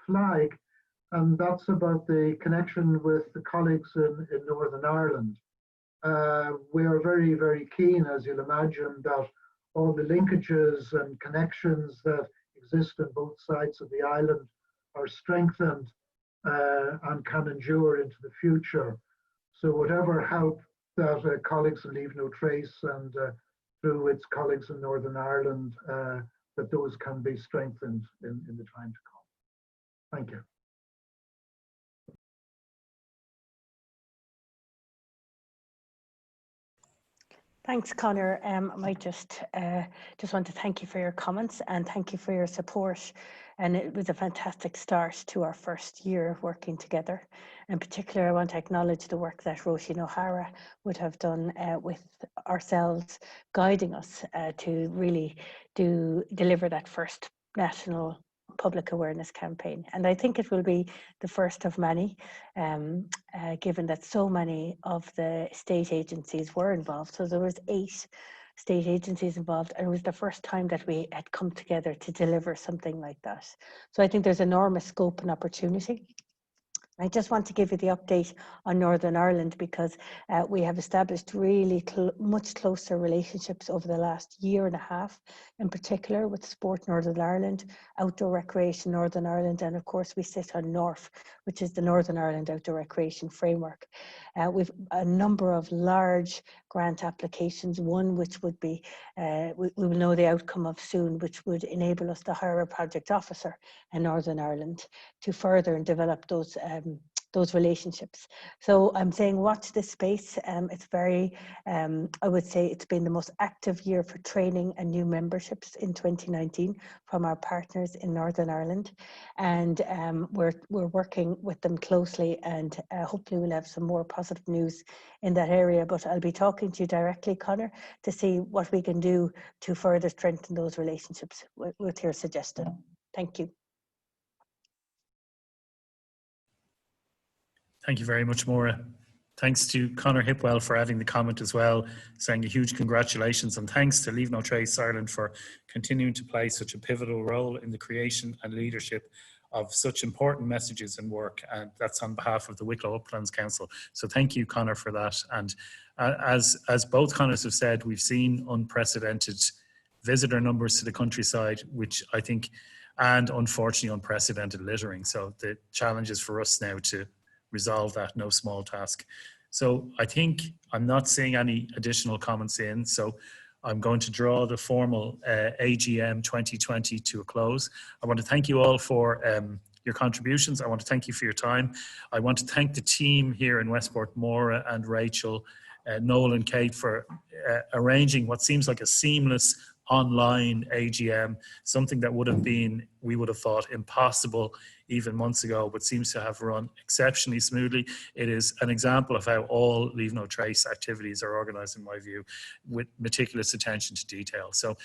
S6: flag, and that's about the connection with the colleagues in Northern Ireland. We are very, very keen, as you'll imagine, that all the linkages and connections that exist on both sides of the island are strengthened and can endure into the future. So whatever help that colleagues in Leave No Trace and through its colleagues in Northern Ireland, that those can be strengthened in the time to come. Thank you.
S4: Thanks, Conor. I might just want to thank you for your comments and thank you for your support. And it was a fantastic start to our first year of working together. In particular, I want to acknowledge the work that Roisin O'Hara would have done with ourselves, guiding us to really deliver that first national public awareness campaign. And I think it will be the first of many, given that so many of the state agencies were involved. So there was 8 state agencies involved, and it was the first time that we had come together to deliver something like that. So I think there's enormous scope and opportunity. I just want to give you the update on Northern Ireland, because we have established really much closer relationships over the last year and a half, in particular with Sport Northern Ireland, Outdoor Recreation Northern Ireland, and of course we sit on NORF, which is the Northern Ireland Outdoor Recreation Framework. We've a number of large grant applications, one which would be, we will know the outcome of soon, which would enable us to hire a project officer in Northern Ireland to further and develop those those relationships. So I'm saying watch this space. It's very, I would say it's been the most active year for training and new memberships in 2019 from our partners in Northern Ireland. And we're working with them closely, and hopefully we'll have some more positive news in that area. But I'll be talking to you directly, Conor, to see what we can do to further strengthen those relationships with your suggestion. Thank you.
S1: Thank you very much, Maura. Thanks to Conor Hipwell for adding the comment as well, saying a huge congratulations, and thanks to Leave No Trace Ireland for continuing to play such a pivotal role in the creation and leadership of such important messages and work, and that's on behalf of the Wicklow Uplands Council. So thank you, Conor, for that. And as both Conors have said, we've seen unprecedented visitor numbers to the countryside, which I think, and unfortunately unprecedented littering. So the challenge is for us now to resolve that, no small task. So I think I'm not seeing any additional comments in, so I'm going to draw the formal AGM 2020 to a close. I want to thank you all for your contributions. I want to thank you for your time. I want to thank the team here in Westport, Maura and Rachel, Noel and Kate, for arranging what seems like a seamless online AGM, something that would have been, we would have thought, impossible even months ago, but seems to have run exceptionally smoothly. It is an example of how all Leave No Trace activities are organised, in my view, with meticulous attention to detail. So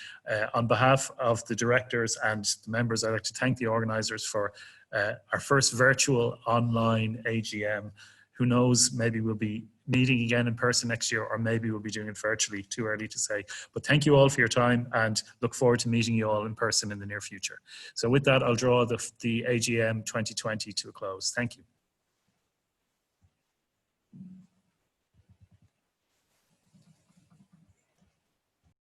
S1: on behalf of the directors and the members, I'd like to thank the organisers for our first virtual online AGM. Who knows, maybe we'll be meeting again in person next year, or maybe we'll be doing it virtually, too early to say. But thank you all for your time, and look forward to meeting you all in person in the near future. So with that, I'll draw the AGM 2020 to a close. Thank you.